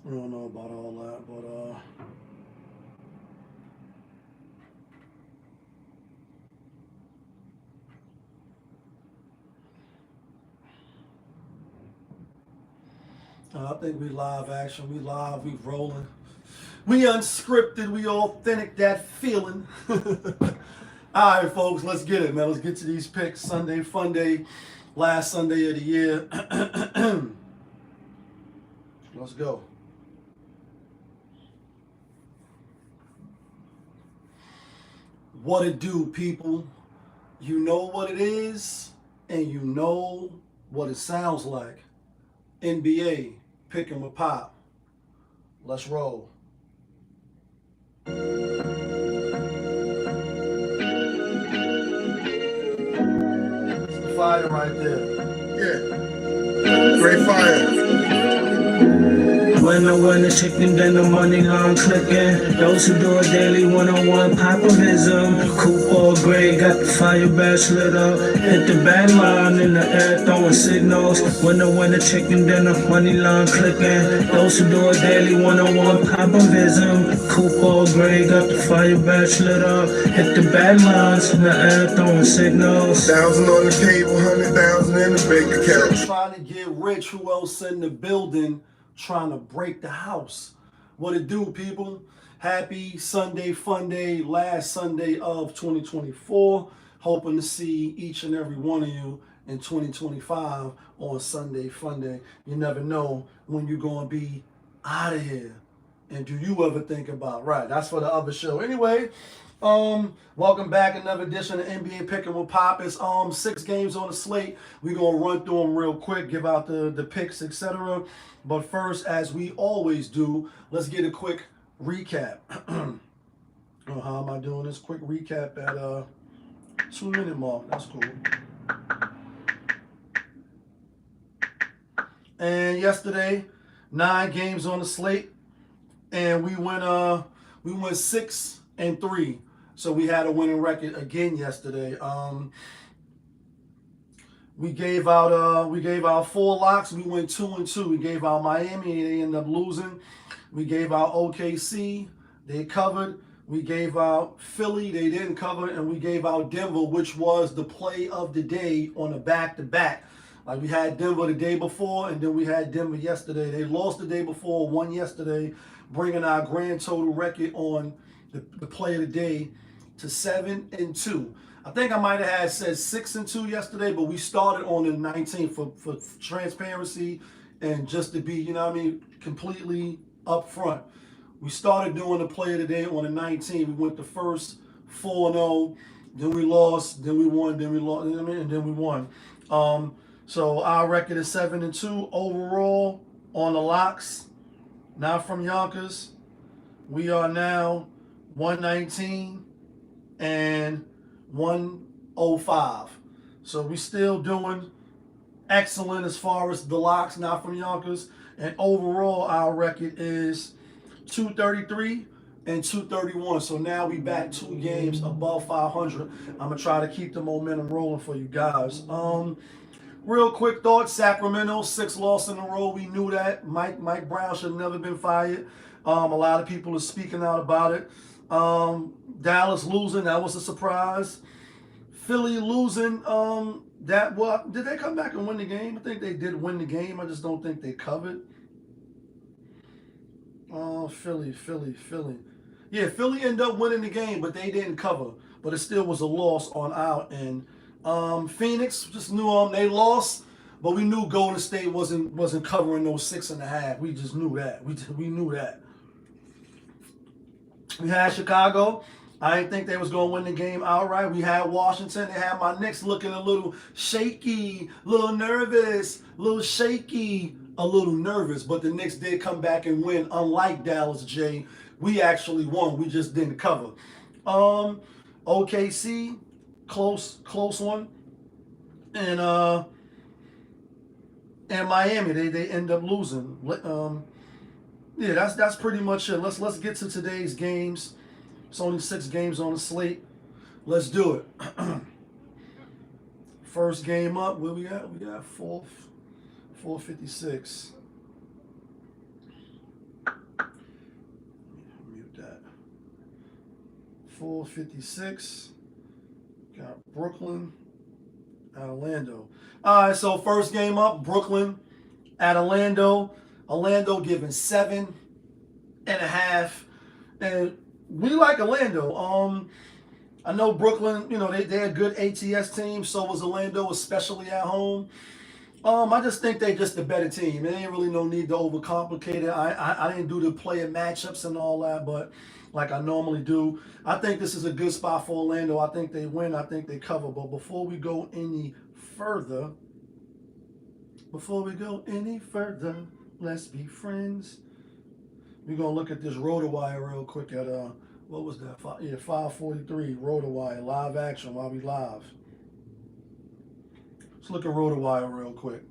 We don't know about all that, but I think we live action. We live. We rolling. We unscripted. We authentic. That feeling. All right, folks. Let's get it, man. Let's get to these picks. Sunday Fun Day, last Sunday of the year. Let's go. What it do, people? You know what it is, and you know what it sounds like. NBA, pick 'em a pop. Let's roll. It's the fire right there. Yeah. Great fire. When I win the chicken, then the money long clicking. Those who do it daily, one-on-one popovism. Coupe all gray, got the fire badge lit up. Hit the bad line in the air, throwing signals. When I win the chicken, then the money long clicking. Those who do it daily, one-on-one popovism. Coupe all gray, got the fire badge lit up. Hit the bad lines in the air, throwing signals. 1,000 on the table, 100,000 in the bank account. Trying to get rich. Who else in the building? Trying to break the house. What it do, people? Happy Sunday Fun Day, last Sunday of 2024. Hoping to see each and every one of you in 2025 on Sunday Fun Day. You never know when you're going to be out of here. And do you ever think about, right, that's for the other show. Anyway, welcome back. Another edition of NBA Pickin' with Pop. It's 6 games on the slate. We're going to run through them real quick, give out the picks, etc. But first, as we always do, let's get a quick recap. How am I doing this? Quick recap at 2-minute mark. That's cool. And yesterday, 9 games on the slate, and we went 6-3. So we had a winning record again yesterday. We gave out 4 locks. We went 2-2. We gave out Miami. They ended up losing. We gave out OKC. They covered. We gave out Philly. They didn't cover. And we gave out Denver, which was the play of the day on a back-to-back. Like we had Denver the day before, and then we had Denver yesterday. They lost the day before, won yesterday, bringing our grand total record on the play of the day to 7-2. I think I might have had said 6-2 yesterday, but we started on the 19th for transparency and just to be, you know what I mean, completely upfront. We started doing the play of the day on the 19th. We went the first 4-0, then we lost, then we won, then we lost, you know what I mean, and then we won. So our record is 7-2 overall on the locks. Not from Yonkers. We are now 119 and 105. So we still doing excellent as far as the locks, not from Yonkers. And overall, our record is 233 and 231. So now we back 2 games above 500. I'm gonna try to keep the momentum rolling for you guys. Real quick thought, Sacramento, 6 losses in a row. We knew that. Mike Brown should have never been fired. A lot of people are speaking out about it. Dallas losing, that was a surprise. Philly losing, did they come back and win the game? I think they did win the game. I just don't think they covered. Oh, Philly. Yeah, Philly ended up winning the game, but they didn't cover. But it still was a loss on our end. Phoenix, just knew they lost, but we knew Golden State wasn't covering those 6.5. We just knew that. We knew that. We had Chicago. I didn't think they was going to win the game outright. We had Washington. They had my Knicks looking a little shaky, a little nervous, a little shaky, a little nervous. But the Knicks did come back and win. Unlike Dallas, Jay, we actually won. We just didn't cover. OKC, close one. And Miami, they end up losing. Yeah, that's pretty much it. Let's get to today's games. It's only 6 games on the slate. Let's do it. First game up, where we at? We got 456. 456. Got Brooklyn at Orlando. All right, so first game up, Brooklyn at Orlando. Orlando giving 7.5. And we like Orlando. I know Brooklyn, they're a good ATS team. So was Orlando, especially at home. I just think they're just a better team. There ain't really no need to overcomplicate it. I didn't do the player matchups and all that, but like I normally do. I think this is a good spot for Orlando. I think they win. I think they cover. But before we go any further, let's be friends. We're going to look at this ROTOWIRE real quick at, what was that? 543 ROTOWIRE, live action while we live. Let's look at ROTOWIRE real quick.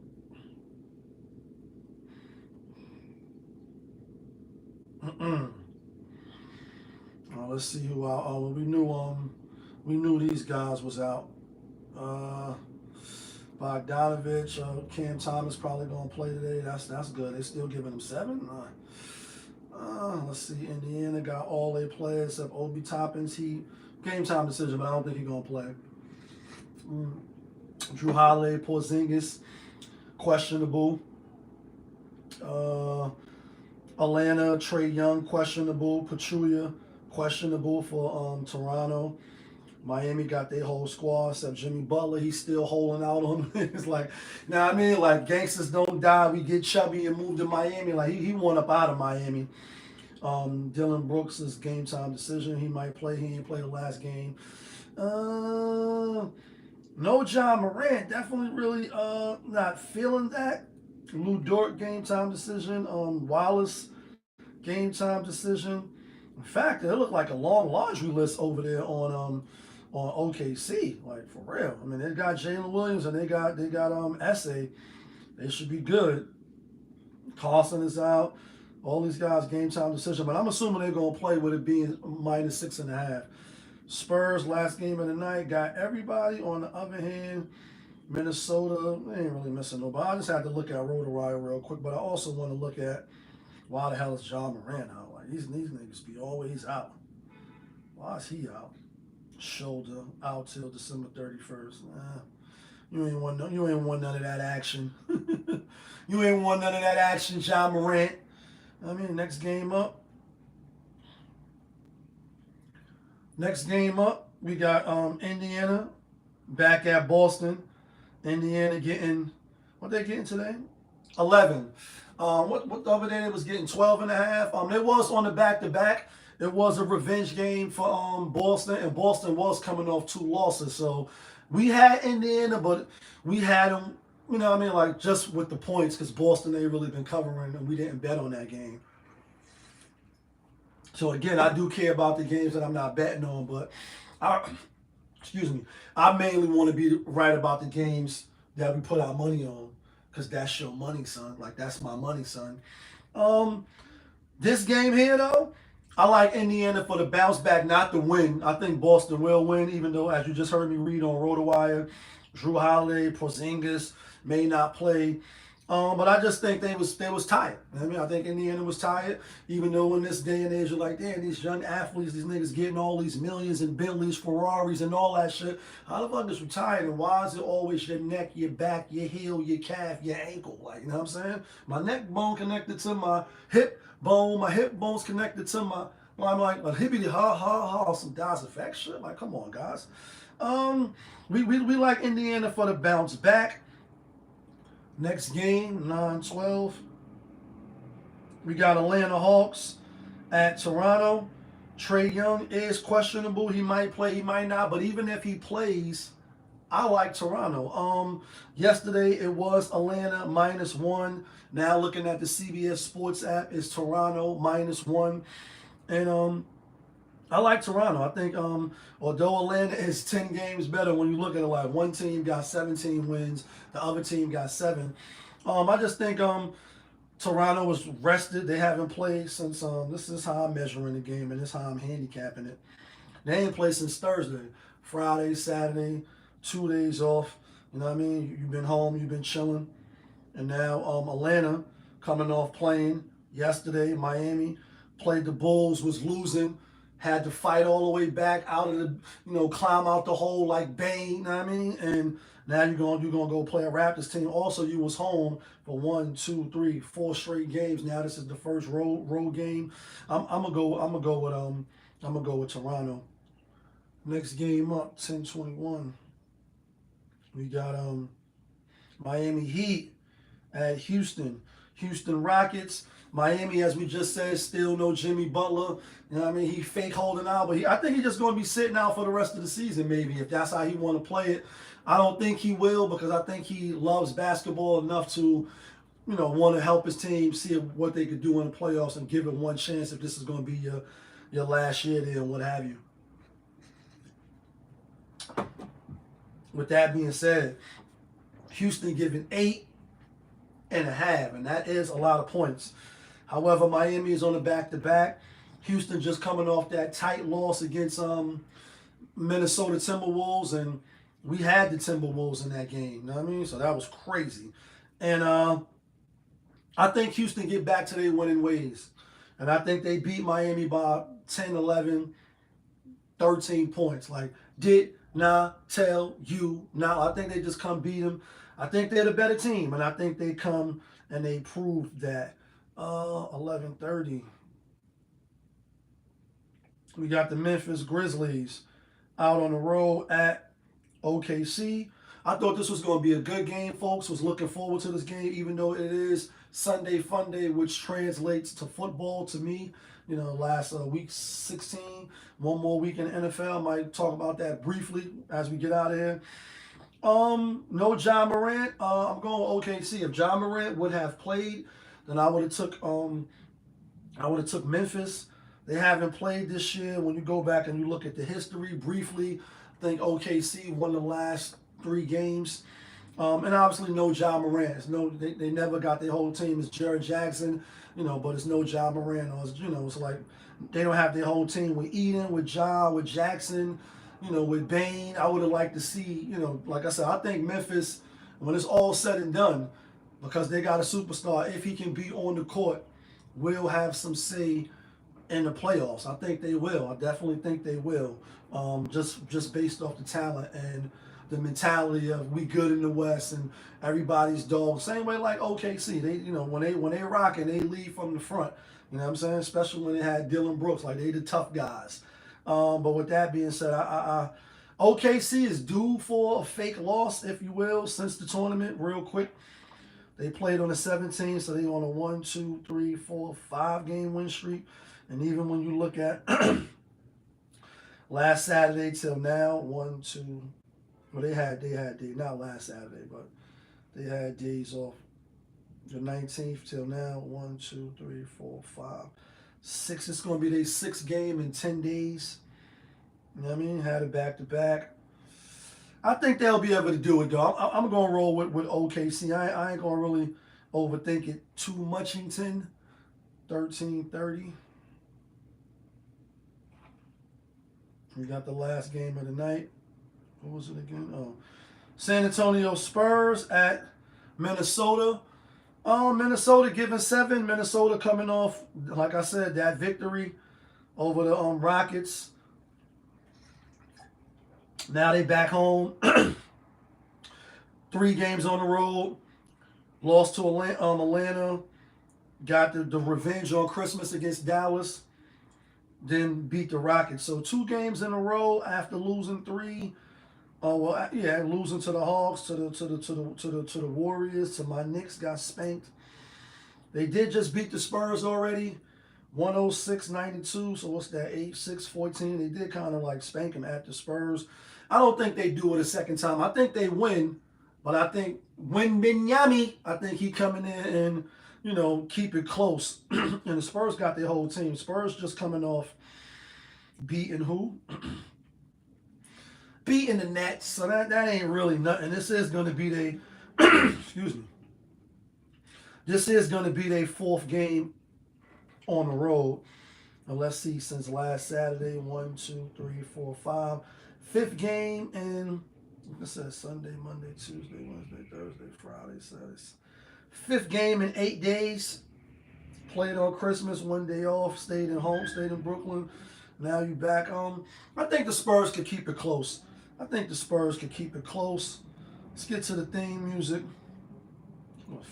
Let's see who out. We knew these guys was out. Bogdanovich, Cam Thomas probably gonna play today. That's good. They still giving him 7. Let's see. Indiana got all their players except Obi Toppins. He game time decision, but I don't think he's gonna play. Drew Holiday, Porzingis, questionable. Atlanta, Trae Young, questionable. Pachulia, questionable for Toronto. Miami got their whole squad except Jimmy Butler. He's still holding out on them. It's like, now I mean, like gangsters don't die. We get chubby and move to Miami. Like he won up out of Miami. Dylan Brooks is game time decision. He might play. He ain't played the last game. No Ja Morant. Definitely really not feeling that. Lou Dort game time decision. Wallace game time decision. In fact, it looked like a long laundry list over there on OKC. Like for real. I mean, they got Jalen Williams and they got Essay. They should be good. Carlson is out. All these guys game time decision, but I'm assuming they're gonna play with it being -6.5. Spurs last game of the night got everybody. On the other hand, Minnesota, they ain't really missing nobody. I just had to look at ROTOWIRE real quick, but I also want to look at why the hell is Ja Morant out? Like these niggas be always out. Why is he out? Shoulder out till December 31st. You ain't won none of that action. You ain't won none of that action, Ja Morant. I mean, next game up, we got Indiana back at Boston. Indiana getting, what they getting today? 11. What the other day they was getting 12.5. It was on the back-to-back. It was a revenge game for Boston, and Boston was coming off 2 losses. So we had Indiana, but we had them, you know what I mean, like just with the points, because Boston ain't really been covering, and we didn't bet on that game. So again, I do care about the games that I'm not betting on, but I mainly want to be right about the games that we put our money on, because that's your money, son. Like that's my money, son. This game here though, I like Indiana for the bounce back, not the win. I think Boston will win, even though, as you just heard me read on ROTOWIRE, Drew Holiday, Porzingis may not play. But I just think they was tired. I mean, I think Indiana was tired, even though in this day and age, you're like, damn, these young athletes, these niggas getting all these millions and Bentleys, Ferraris, and all that shit. How the fuck is retired? And why is it always your neck, your back, your heel, your calf, your ankle? Like, you know what I'm saying? My neck bone connected to my hip bone, my hip bone's connected to my, well, I'm like, but hippity ha ha ha, some Das Effect shit. Like, come on, guys. We like Indiana for the bounce back. Next game, 9-12. We got Atlanta Hawks at Toronto. Trae Young is questionable. He might play, he might not. But even if he plays, I like Toronto. Yesterday it was Atlanta -1. Now looking at the CBS Sports app, it's Toronto -1. And I like Toronto. I think although Atlanta is 10 games better, when you look at it, like one team got 17 wins, the other team got 7. I just think Toronto was rested. They haven't played since this is how I'm measuring the game, and this is how I'm handicapping it. They ain't played since Thursday. Friday, Saturday, 2 days off. You know what I mean? You've been home, you've been chilling. And now Atlanta coming off playing yesterday. Miami played the Bulls, was losing. had to fight all the way back out of the, climb out the hole like Bane, you know what I mean? And now you're gonna go play a Raptors team. Also, you was home for 1, 2, 3, 4 straight games. Now this is the first road game. I'm gonna go with Toronto. Next game up, 10-21. We got Miami Heat at Houston. Houston Rockets. Miami, as we just said, still no Jimmy Butler. You know what I mean? He fake holding out, but I think he's just going to be sitting out for the rest of the season, maybe, if that's how he want to play it. I don't think he will, because I think he loves basketball enough to, want to help his team see what they could do in the playoffs and give it one chance if this is going to be your last year there and what have you. With that being said, Houston giving 8.5, and that is a lot of points. However, Miami is on the back-to-back. Houston just coming off that tight loss against Minnesota Timberwolves, and we had the Timberwolves in that game. You know what I mean? So that was crazy. And I think Houston get back to their winning ways. And I think they beat Miami by 10, 11, 13 points. Like, did not tell you now. I think they just come beat them. I think they're the better team, and I think they come and they prove that. 11:30. We got the Memphis Grizzlies out on the road at OKC. I thought this was going to be a good game, folks. Was looking forward to this game, even though it is Sunday Fun Day, which translates to football to me. Last week 16, one more week in the NFL. Might talk about that briefly as we get out of here. No Ja Morant. I'm going OKC. If Ja Morant would have played, then I would have took Memphis. They haven't played this year. When you go back and you look at the history briefly, I think OKC won the last 3 games. And obviously no Ja Morant. They never got their whole team. It's Jared Jackson, but it's no Ja Morant. It's like they don't have their whole team with Eden, with Ja, with Jackson, with Bane. I would have liked to see, like I said, I think Memphis, when it's all said and done, because they got a superstar, if he can be on the court, will have some say in the playoffs. I think they will. I definitely think they will. Just based off the talent and the mentality of we good in the West and everybody's dog. Same way like OKC. They, when they rocking, they lead from the front. You know what I'm saying? Especially when they had Dylan Brooks, like they the tough guys. But with that being said, OKC is due for a fake loss, if you will, since the tournament. Real quick, they played on the 17th, so they on a 1, 2, 3, 4, 5 game win streak. And even when you look at last Saturday till now, 1, 2. Well, they had not last Saturday, but they had days off. The 19th till now, 1, 2, 3, 4, 5, 6. It's going to be their 6th game in 10 days. You know what I mean? Had it back to back. I think they'll be able to do it, though. I'm going to roll with OKC. I ain't going to really overthink it too much. 13:30. We got the last game of the night. What was it again? Oh, San Antonio Spurs at Minnesota. Minnesota giving 7. Minnesota coming off, like I said, that victory over the Rockets. Now they back home. 3 games on the road. Lost to Atlanta. Got the revenge on Christmas against Dallas. Then beat the Rockets. So 2 games in a row after losing 3. Losing to the Hawks, to the Warriors, to my Knicks, got spanked. They did just beat the Spurs already, 106-92. So what's that? 8-6-14. They did kind of like spank them at the Spurs. I don't think they do it a second time. I think they win, but I think Miami, I think he coming in and keep it close. And the Spurs got their whole team. Spurs just coming off beating who? Beating the Nets, so that ain't really nothing. This is going to be their, excuse me. This is going to be their 4th game on the road. And let's see, since last Saturday, 1, 2, 3, 4, 5, 5th game in, it says Sunday, Monday, Tuesday, Wednesday, Thursday, Friday, Saturday. 5th game in 8 days. Played on Christmas, 1 day off. Stayed in Brooklyn. Now you back. I think the Spurs could keep it close. I think the Spurs could keep it close. Let's get to the theme music.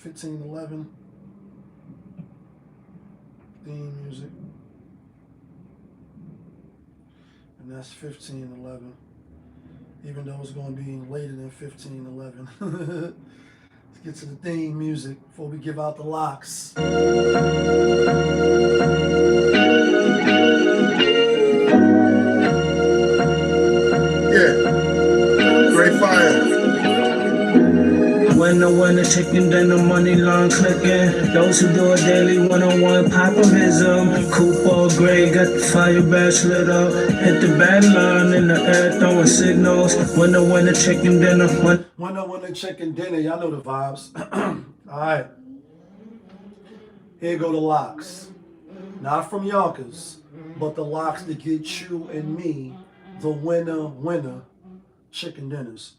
15-11. Theme music. And that's 15-11. Even though it's going to be later than 15-11. Let's get to the theme music before we give out the locks. Great fire. When I win the chicken, then the money line clicking. Those who do it daily, one-on-one poperism. Coupe all gray, got the fire badge lit up. Hit the bad line in the air, throwing signals. When I win the chicken dinner, when I win the chicken dinner, y'all know the vibes. All right. Here go the locks. Not from Yonkers, but the locks that get you and me the winner chicken dinners.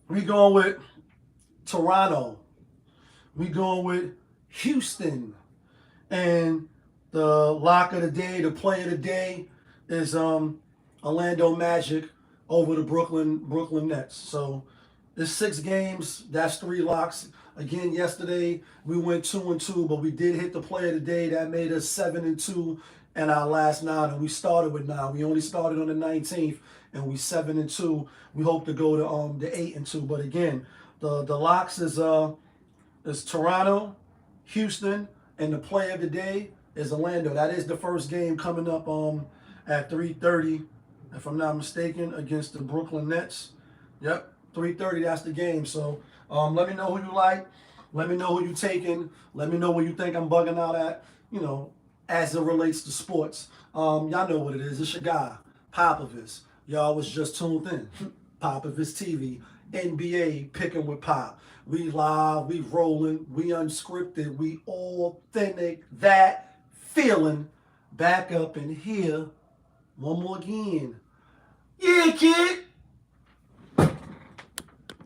We going with Toronto. We going with Houston. And the lock of the day, the play of the day is Orlando Magic over the Brooklyn Nets. So there's 6 games. That's 3 locks. Again, yesterday we went 2-2, but we did hit the play of the day. That made us 7-2 in our last 9, and we started with 9. We only started on the 19th, and we 7-2. We hope to go to the 8-2. But again, the locks is Toronto, Houston, and the play of the day is Orlando. That is the first game coming up at 3:30, if I'm not mistaken, against the Brooklyn Nets. Yep, 3:30. That's the game. So let me know who you like. Let me know who you taking. Let me know where you think I'm bugging out at. You know, as it relates to sports. Y'all know what it is. It's your guy, Popovich. Y'all was just tuned in. Popovich TV, NBA Picking with Pop. We live, we rolling, we unscripted, we authentic. That feeling back up in here. One more again. Yeah, kid.